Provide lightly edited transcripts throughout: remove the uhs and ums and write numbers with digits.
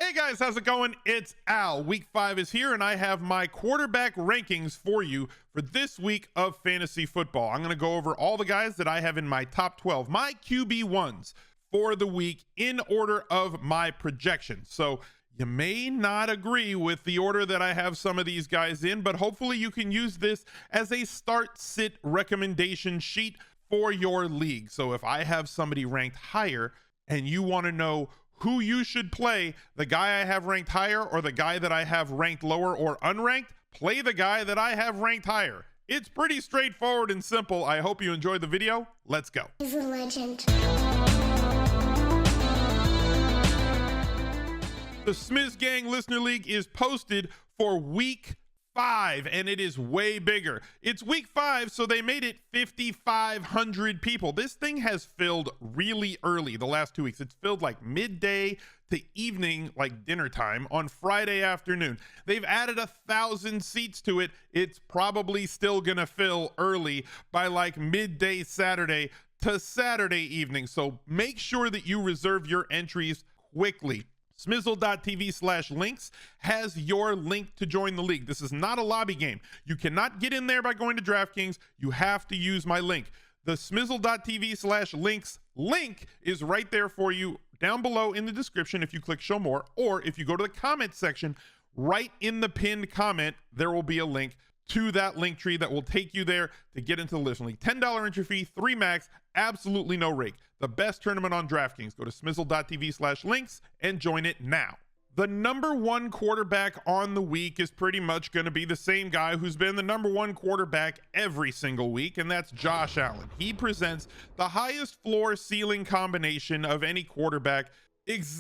Hey guys, how's it going? It's Al. Week 5 is here, and I have my quarterback rankings for you for this week of fantasy football. I'm going to go over all the guys that I have in my top 12, my QB1s for the week in order of my projections. So you may not agree with the order that I have some of these guys in, but hopefully you can use this as a start-sit recommendation sheet for your league. So if I have somebody ranked higher and you want to know who you should play, the guy I have ranked higher or the guy that I have ranked lower or unranked, play the guy that I have ranked higher. It's pretty straightforward and simple. I hope you enjoyed the video. Let's go. He's a legend. The Smiz Gang Listener League is posted for week 5, and it is way bigger. It's week 5, so they made it 5,500 people. This thing has filled really early the last 2 weeks. It's filled like midday to evening, like dinner time on Friday afternoon. They've added 1,000 seats to it. It's probably still gonna fill early by like midday Saturday to Saturday evening. So make sure that you reserve your entries quickly. Smizzle.tv/links has your link to join the league. This is not a lobby game. You cannot get in there by going to DraftKings. You have to use my link. The Smizzle.tv/links link is right there for you down below in the description if you click show more, or if you go to the comment section, right in the pinned comment, there will be a link to that link tree that will take you there to get into the listener league. $10 entry fee, 3 max, absolutely no rake. The best tournament on DraftKings. Go to smizzle.tv/links and join it now. The number 1 quarterback on the week is pretty much going to be the same guy who's been the number 1 quarterback every single week, and that's Josh Allen. He presents the highest floor ceiling combination of any quarterback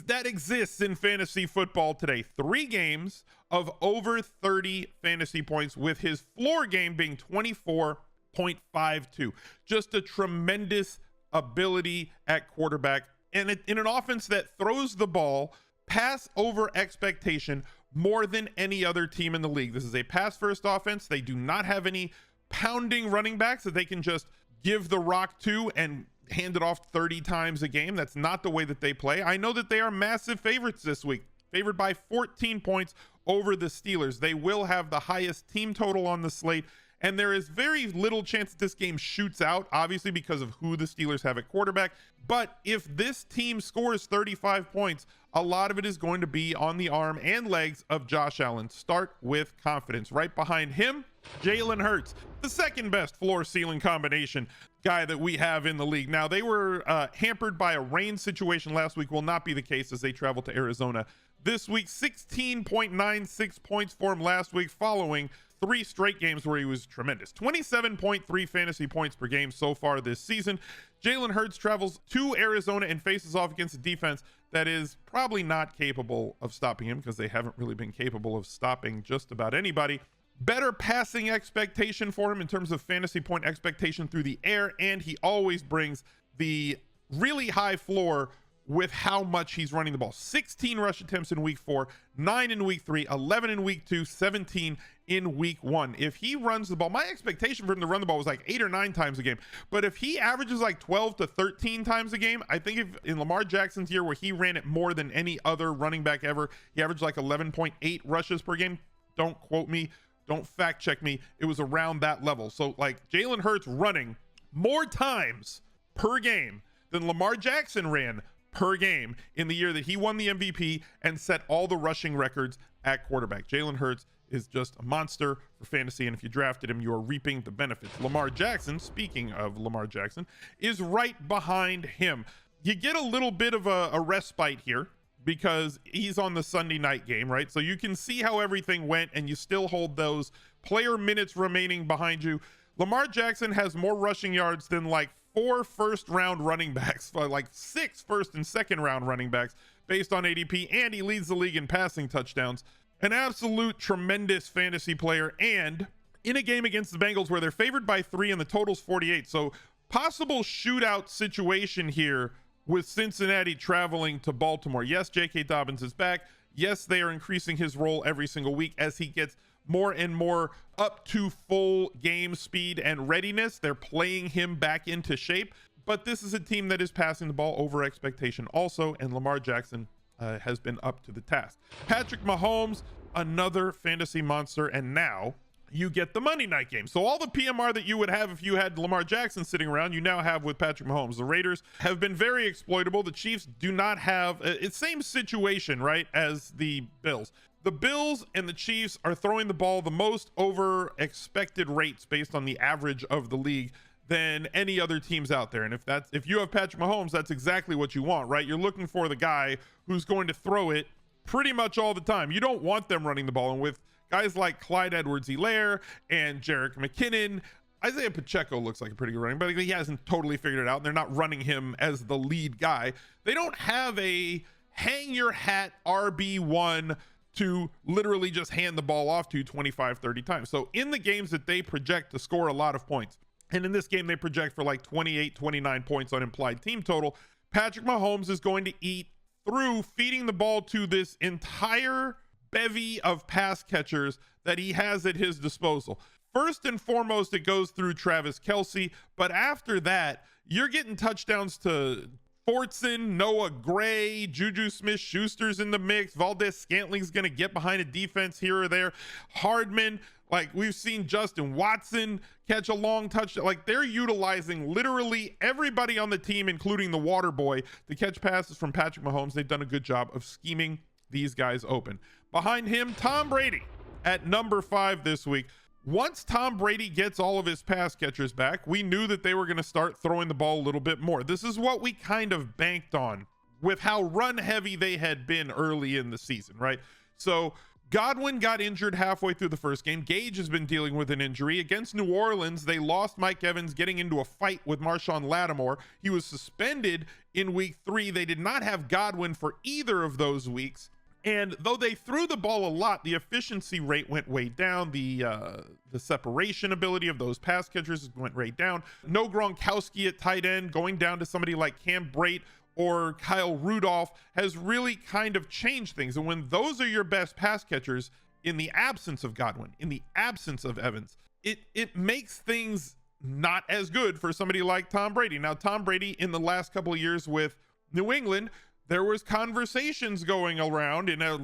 that exists in fantasy football today. 3 games of over 30 fantasy points, with his floor game being 24.52. Just a tremendous ability at quarterback, and in an offense that throws the ball pass over expectation more than any other team in the league. This is a pass first offense. They do not have any pounding running backs that they can just give the rock to and hand it off 30 times a game. That's not the way that they play. I know that they are massive favorites this week, favored by 14 points over the Steelers. They will have the highest team total on the slate, and there is very little chance that this game shoots out, obviously because of who the Steelers have at quarterback. But if this team scores 35 points, a lot of it is going to be on the arm and legs of Josh Allen. Start with confidence. Right behind him, Jalen Hurts, the second best floor ceiling combination guy that we have in the league. Now, they were hampered by a rain situation last week. Will not be the case as they travel to Arizona this week. 16.96 points for him last week, following 3 straight games where he was tremendous. 27.3 fantasy points per game so far this season. Jalen Hurts travels to Arizona and faces off against a defense that is probably not capable of stopping him, because they haven't really been capable of stopping just about anybody. Better passing expectation for him in terms of fantasy point expectation through the air, and he always brings the really high floor with how much he's running the ball. 16 rush attempts in week 4, 9 in week 3, 11 in week 2, 17 in week 1. If he runs the ball, my expectation for him to run the ball was like 8 or 9 times a game. But if he averages like 12 to 13 times a game, I think if in Lamar Jackson's year where he ran it more than any other running back ever, he averaged like 11.8 rushes per game. Don't quote me. Don't fact check me. It was around that level. So like Jalen Hurts running more times per game than Lamar Jackson ran per game in the year that he won the MVP and set all the rushing records at quarterback. Jalen Hurts is just a monster for fantasy, and if you drafted him, you are reaping the benefits. Lamar Jackson, speaking of Lamar Jackson, is right behind him. You get a little bit of a respite here because he's on the Sunday night game, right? So you can see how everything went, and you still hold those player minutes remaining behind you. Lamar Jackson has more rushing yards than like 4 first-round running backs, like 6 first and second-round running backs based on ADP, and he leads the league in passing touchdowns. An absolute tremendous fantasy player, and in a game against the Bengals where they're favored by 3 and the total's 48. So possible shootout situation here with Cincinnati traveling to Baltimore. Yes, J.K. Dobbins is back. Yes, they are increasing his role every single week as he gets more and more up to full game speed and readiness. They're playing him back into shape, but this is a team that is passing the ball over expectation also, and Lamar Jackson has been up to the task. Patrick Mahomes, another fantasy monster, and now you get the Monday night game. So all the PMR that you would have if you had Lamar Jackson sitting around, you now have with Patrick Mahomes. The Raiders have been very exploitable. The Chiefs do not have it's same situation, right, as the Bills. The Bills and the Chiefs are throwing the ball the most over expected rates based on the average of the league than any other teams out there. And if you have Patrick Mahomes, that's exactly what you want, right? You're looking for the guy who's going to throw it pretty much all the time. You don't want them running the ball. And with guys like Clyde Edwards-Helaire and Jerick McKinnon, Isaiah Pacheco looks like a pretty good running, but he hasn't totally figured it out. And they're not running him as the lead guy. They don't have a hang your hat RB1 to literally just hand the ball off to 25, 30 times. So in the games that they project to score a lot of points, and in this game they project for like 28, 29 points on implied team total, Patrick Mahomes is going to eat through feeding the ball to this entire bevy of pass catchers that he has at his disposal. First and foremost, it goes through Travis Kelce, but after that, you're getting touchdowns to Fortson, Noah Gray, Juju Smith-Schuster's in the mix. Valdez-Scantling's going to get behind a defense here or there. Hardman, like we've seen Justin Watson catch a long touchdown. Like they're utilizing literally everybody on the team, including the water boy, to catch passes from Patrick Mahomes. They've done a good job of scheming these guys open. Behind him, Tom Brady at number 5 this week. Once Tom Brady gets all of his pass catchers back, we knew that they were going to start throwing the ball a little bit more. This is what we kind of banked on with how run heavy they had been early in the season, right? So Godwin got injured halfway through the first game. Gage has been dealing with an injury. Against New Orleans, they lost Mike Evans getting into a fight with Marshawn Lattimore. He was suspended in week 3. They did not have Godwin for either of those weeks. And though they threw the ball a lot, the efficiency rate went way down. The separation ability of those pass catchers went way down. No Gronkowski at tight end, going down to somebody like Cam Brate or Kyle Rudolph has really kind of changed things. And when those are your best pass catchers, in the absence of Godwin, in the absence of Evans, it makes things not as good for somebody like Tom Brady. Now, Tom Brady in the last couple of years with New England, there was conversations going around and a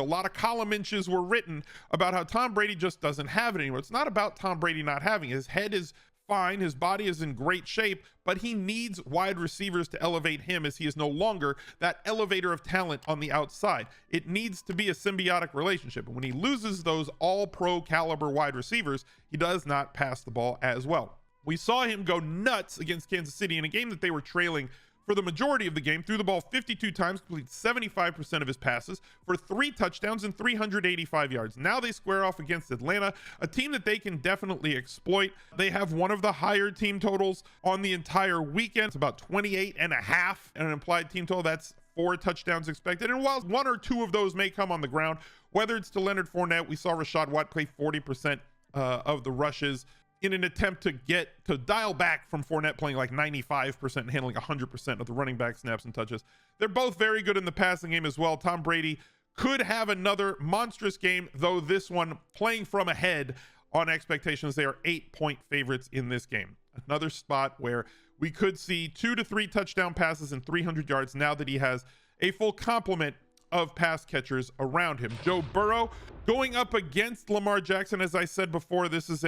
lot of column inches were written about how Tom Brady just doesn't have it anymore. It's not about Tom Brady not having it. His head is fine. His body is in great shape, but he needs wide receivers to elevate him as he is no longer that elevator of talent on the outside. It needs to be a symbiotic relationship. And when he loses those all pro caliber wide receivers, he does not pass the ball as well. We saw him go nuts against Kansas City in a game that they were trailing for the majority of the game, threw the ball 52 times, completed 75% of his passes for 3 touchdowns and 385 yards. Now they square off against Atlanta, a team that they can definitely exploit. They have one of the higher team totals on the entire weekend. It's about 28.5 and an implied team total. That's 4 touchdowns expected. And while 1 or 2 of those may come on the ground, whether it's to Leonard Fournette, we saw Rashad Watt play 40% of the rushes in an attempt to dial back from Fournette playing like 95% and handling 100% of the running back snaps and touches. They're both very good in the passing game as well. Tom Brady could have another monstrous game, though this one playing from ahead on expectations. They are 8-point favorites in this game. Another spot where we could see 2 to 3 touchdown passes and 300 yards now that he has a full complement of pass catchers around him. Joe Burrow going up against Lamar Jackson. As I said before, this is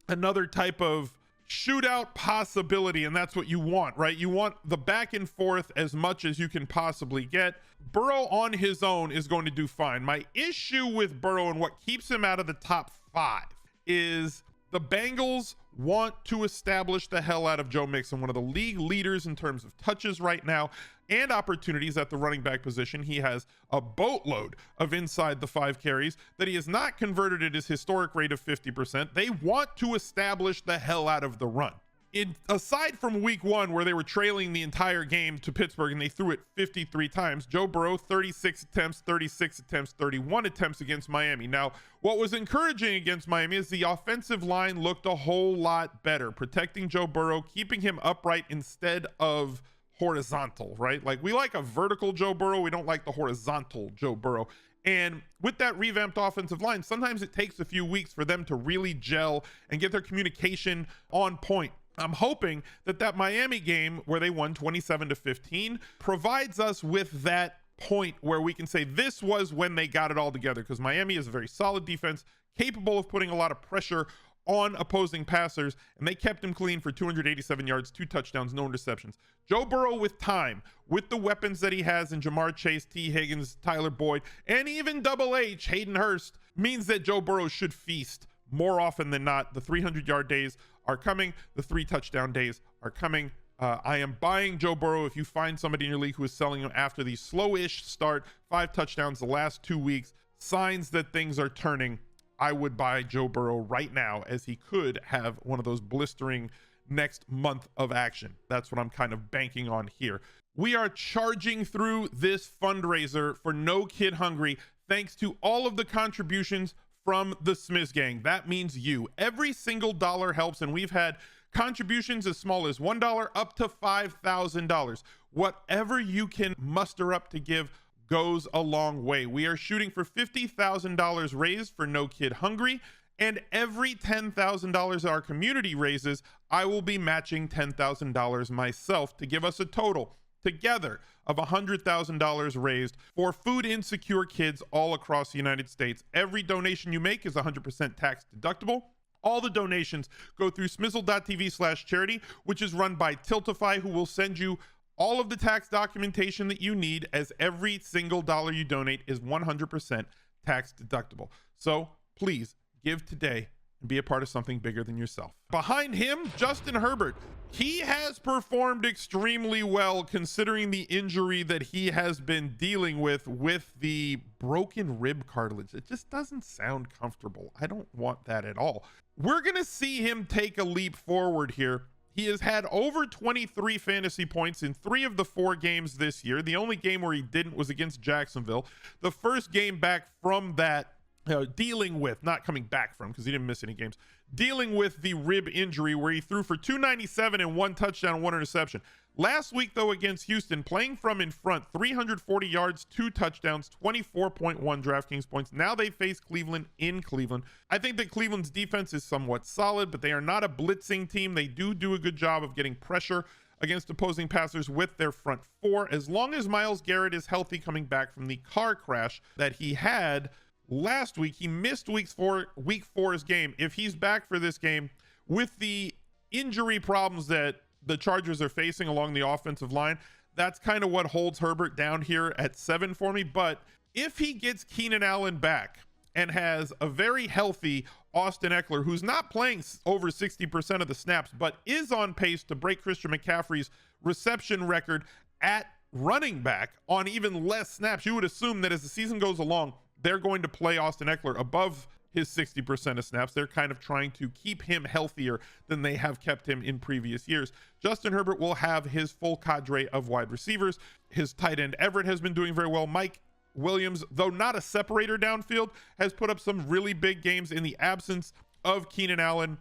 another type of shootout possibility, and that's what you want, right? You want the back and forth as much as you can possibly get. Burrow on his own is going to do fine. My issue with Burrow and what keeps him out of the top 5 is the Bengals want to establish the hell out of Joe Mixon, one of the league leaders in terms of touches right now and opportunities at the running back position. He has a boatload of inside the 5 carries that he has not converted at his historic rate of 50%. They want to establish the hell out of the run. Aside from week 1, where they were trailing the entire game to Pittsburgh and they threw it 53 times, Joe Burrow, 36 attempts, 31 attempts against Miami. Now, what was encouraging against Miami is the offensive line looked a whole lot better, protecting Joe Burrow, keeping him upright instead of horizontal, right? Like, we like a vertical Joe Burrow. We don't like the horizontal Joe Burrow. And with that revamped offensive line, sometimes it takes a few weeks for them to really gel and get their communication on point. I'm hoping that Miami game where they won 27-15 provides us with that point where we can say this was when they got it all together, because Miami is a very solid defense, capable of putting a lot of pressure on opposing passers, and they kept him clean for 287 yards, 2 touchdowns, no interceptions. Joe Burrow, with time, with the weapons that he has in Jamar Chase, T. Higgins, Tyler Boyd, and even Double H, Hayden Hurst, means that Joe Burrow should feast more often than not. The 300-yard days are coming. The 3 touchdown days are coming. I am buying Joe Burrow. If you find somebody in your league who is selling him after the slow-ish start, 5 touchdowns the last 2 weeks, signs that things are turning, I would buy Joe Burrow right now, as he could have one of those blistering next month of action. That's what I'm kind of banking on here. We are charging through this fundraiser for No Kid Hungry, thanks to all of the contributions from the Smiz gang. That means you. Every single dollar helps, and we've had contributions as small as $1 up to $5,000. Whatever you can muster up to give goes a long way. We are shooting for $50,000 raised for No Kid Hungry, and every $10,000 our community raises, I will be matching $10,000 myself to give us a total together of $100,000 raised for food insecure kids all across the United States. Every donation you make is 100% tax deductible. All the donations go through smizzle.tv/charity, which is run by Tiltify, who will send you all of the tax documentation that you need, as every single dollar you donate is 100% tax deductible. So please give today and be a part of something bigger than yourself. Behind him, Justin Herbert. He has performed extremely well considering the injury that he has been dealing with the broken rib cartilage. It just doesn't sound comfortable. I don't want that at all. We're going to see him take a leap forward here. He has had over 23 fantasy points in 3 of the 4 games this year. The only game where he didn't was against Jacksonville. The first game back from that, dealing with, not coming back from, because he didn't miss any games, dealing with the rib injury, where he threw for 297 and 1 touchdown and 1 interception. Last week, though, against Houston, playing from in front, 340 yards, 2 touchdowns, 24.1 DraftKings points. Now they face Cleveland in Cleveland. I think that Cleveland's defense is somewhat solid, but they are not a blitzing team. They do a good job of getting pressure against opposing passers with their front 4. As long as Myles Garrett is healthy, coming back from the car crash that he had last week, he missed week 4's game. If he's back for this game, with the injury problems that the Chargers are facing along the offensive line, that's kind of what holds Herbert down here at 7 for me. But if he gets Keenan Allen back and has a very healthy Austin Eckler, who's not playing over 60% of the snaps, but is on pace to break Christian McCaffrey's reception record at running back on even less snaps, you would assume that as the season goes along, they're going to play Austin Eckler above his 60% of snaps. They're kind of trying to keep him healthier than they have kept him in previous years. Justin Herbert will have his full cadre of wide receivers. His tight end Everett has been doing very well. Mike Williams, though not a separator downfield, has put up some really big games in the absence of Keenan Allen.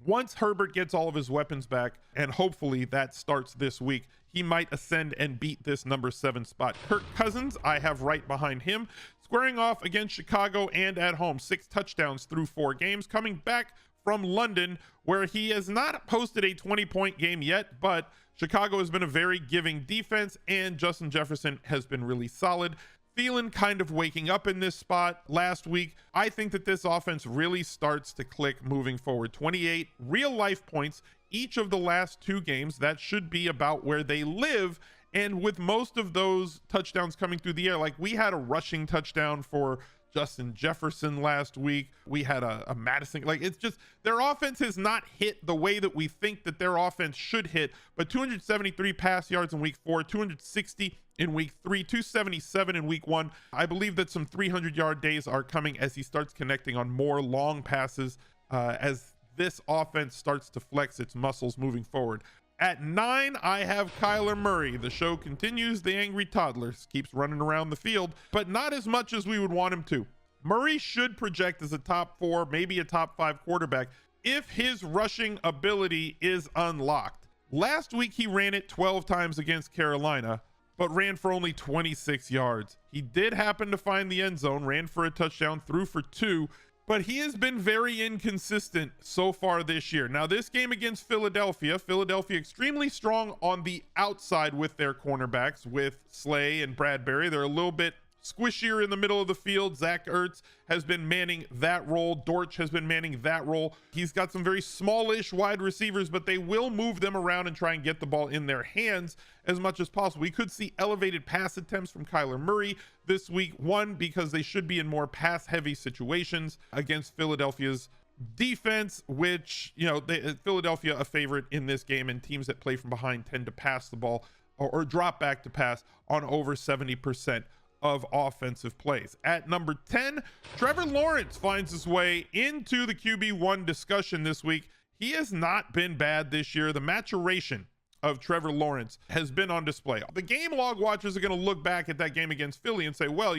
Once Herbert gets all of his weapons back, and hopefully that starts this week, he might ascend and beat this number 7 spot. Kirk Cousins, I have right behind him, squaring off against Chicago and at home. 6 touchdowns through 4 games, coming back from London, where he has not posted a 20-point game yet, but Chicago has been a very giving defense, and Justin Jefferson has been really solid. Thielen kind of waking up in this spot last week. I think that this offense really starts to click moving forward. 28 real life points each of the last 2 games. That should be about where they live. And with most of those touchdowns coming through the air, like we had a rushing touchdown for Justin Jefferson last week. We had a Madison, like it's just, their offense has not hit the way that we think that their offense should hit, but 273 pass yards in week 4, 260 in week 3, 277 in week 1. I believe that some 300-yard days are coming as he starts connecting on more long passes, as this offense starts to flex its muscles moving forward. At 9, I have Kyler Murray. The show continues. The angry toddler keeps running around the field, but not as much as we would want him to. Murray should project as a top 4, maybe a top 5 quarterback if his rushing ability is unlocked. Last week, he ran it 12 times against Carolina, but ran for only 26 yards. He did happen to find the end zone, ran for a touchdown, threw for 2. but he has been very inconsistent so far this year. Now, this game against Philadelphia extremely strong on the outside with their cornerbacks, with Slay and Bradbury. They're a little bit squishier in the middle of the field. Zach Ertz has been manning that role. Dortch has been manning that role. He's got some very smallish wide receivers, but they will move them around and try and get the ball in their hands as much as possible. We could see elevated pass attempts from Kyler Murray this week. One, because they should be in more pass heavy situations against Philadelphia's defense, which, Philadelphia a favorite in this game, and teams that play from behind tend to pass the ball or drop back to pass on over 70% of offensive plays. At number 10, Trevor Lawrence finds his way into the QB1 discussion this week. He has not been bad this year. The maturation of Trevor Lawrence has been on display. The game log watchers are going to look back at that game against Philly and say, well,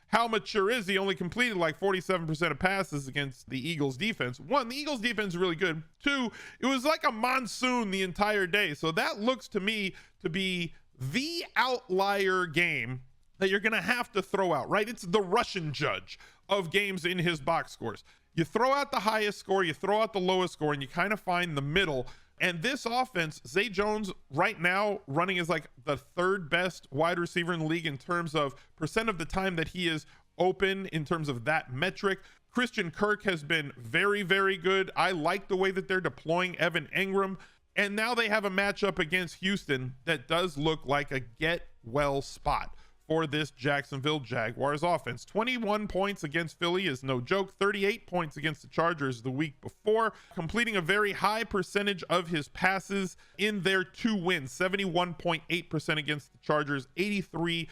how mature is he? Only completed like 47% of passes against the Eagles defense. One, the Eagles defense is really good. Two, it was like a monsoon the entire day. So that looks to me to be the outlier game that you're going to have to throw out, right? It's the Russian judge of games in his box scores. You throw out the highest score, you throw out the lowest score, and you kind of find the middle. And this offense, Zay Jones right now running as like the third best wide receiver in the league in terms of percent of the time that he is open in terms of that metric. Christian Kirk has been very, very good. I like the way that they're deploying Evan Engram. And now they have a matchup against Houston that does look like a get well spot for this Jacksonville Jaguars offense. 21 points against Philly is no joke. 38 points against the Chargers the week before, completing a very high percentage of his passes in their 2 wins. 71.8% against the Chargers, 83%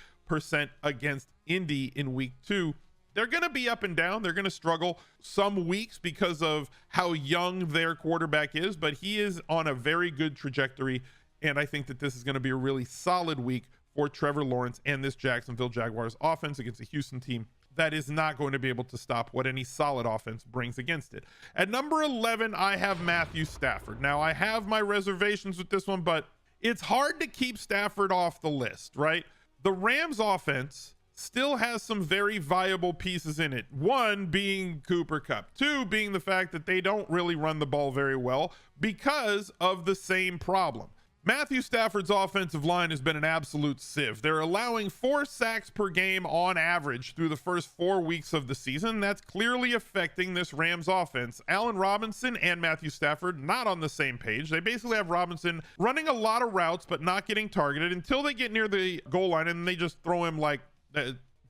against Indy in week 2. They're going to be up and down. They're going to struggle some weeks because of how young their quarterback is, but he is on a very good trajectory. And I think that this is going to be a really solid week for Trevor Lawrence and this Jacksonville Jaguars offense against a Houston team that is not going to be able to stop what any solid offense brings against it. At number 11, I have Matthew Stafford. Now, I have my reservations with this one, but it's hard to keep Stafford off the list, right? The Rams offense still has some very viable pieces in it. One being Cooper Kupp. Two being the fact that they don't really run the ball very well because of the same problem. Matthew Stafford's offensive line has been an absolute sieve. They're allowing 4 sacks per game on average through the first 4 weeks of the season. That's clearly affecting this Rams offense. Allen Robinson and Matthew Stafford not on the same page. They basically have Robinson running a lot of routes but not getting targeted until they get near the goal line, and they just throw him like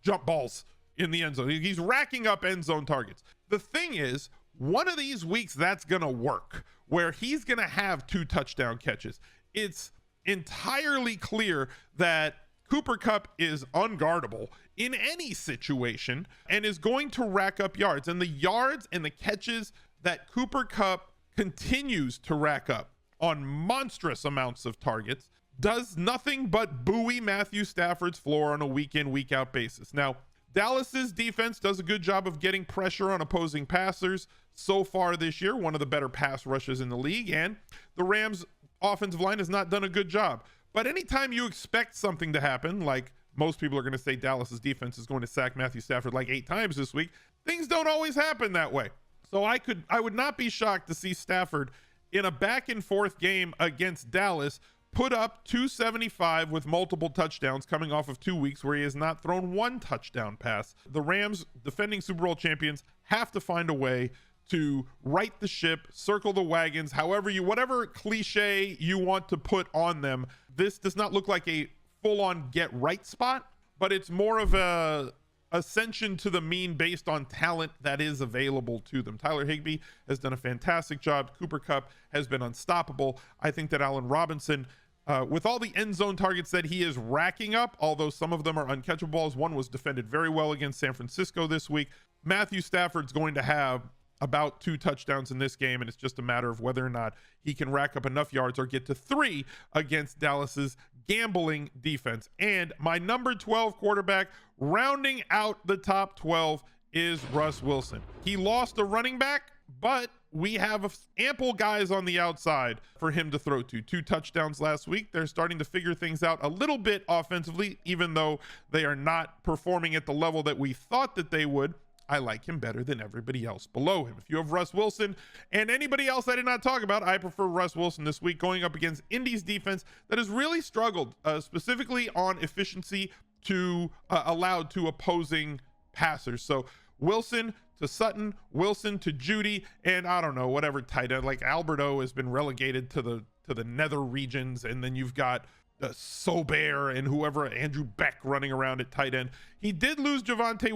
jump balls in the end zone. He's racking up end zone targets. The thing is, one of these weeks that's going to work where he's going to have 2 touchdown catches. It's entirely clear that Cooper Kupp is unguardable in any situation and is going to rack up yards. And the yards and the catches that Cooper Kupp continues to rack up on monstrous amounts of targets does nothing but buoy Matthew Stafford's floor on a week in, week out basis. Now, Dallas's defense does a good job of getting pressure on opposing passers so far this year, one of the better pass rushes in the league, and the Rams offensive line has not done a good job. But anytime you expect something to happen, like most people are going to say Dallas's defense is going to sack Matthew Stafford like 8 times this week, things don't always happen that way. So I would not be shocked to see Stafford in a back and forth game against Dallas put up 275 with multiple touchdowns coming off of 2 weeks where he has not thrown 1 touchdown pass. The Rams, defending Super Bowl champions, have to find a way to right the ship, circle the wagons, whatever cliche you want to put on them. This does not look like a full-on get right spot, but it's more of a ascension to the mean based on talent that is available to them. Tyler Higbee has done a fantastic job. Cooper Kupp has been unstoppable. I think that Allen Robinson, with all the end zone targets that he is racking up, although some of them are uncatchable balls, one was defended very well against San Francisco this week. Matthew Stafford's going to have about 2 touchdowns in this game, and it's just a matter of whether or not he can rack up enough yards or get to 3 against Dallas's gambling defense. And my number 12 quarterback rounding out the top 12 is Russ Wilson. He lost a running back, but we have ample guys on the outside for him to throw to. 2 touchdowns last week. They're starting to figure things out a little bit offensively, even though they are not performing at the level that we thought that they would. I like him better than everybody else below him. If you have Russ Wilson and anybody else I did not talk about, I prefer Russ Wilson this week going up against Indy's defense that has really struggled, specifically on efficiency to allowed to opposing passers. So Wilson to Sutton, Wilson to Judy, and I don't know, whatever tight end, like Alberto has been relegated to the nether regions, and then you've got Sober and whoever, Andrew Beck running around at tight end. He did lose Javonte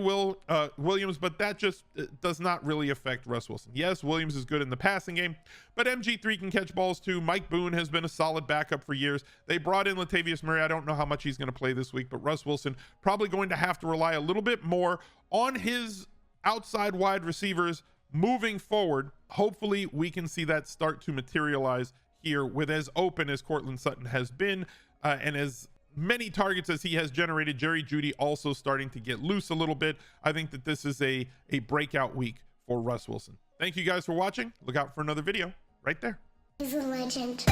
Williams, but that just does not really affect Russ Wilson. Yes, Williams is good in the passing game, but MG3 can catch balls too. Mike Boone has been a solid backup for years. They brought in Latavius Murray. I don't know how much he's going to play this week, but Russ Wilson probably going to have to rely a little bit more on his outside wide receivers moving forward. Hopefully we can see that start to materialize here with as open as Courtland Sutton has been, and as many targets as he has generated. Jerry Jeudy also starting to get loose a little bit. I think that this is a breakout week for Russ Wilson. Thank you guys for watching. Look out for another video right there. He's a legend.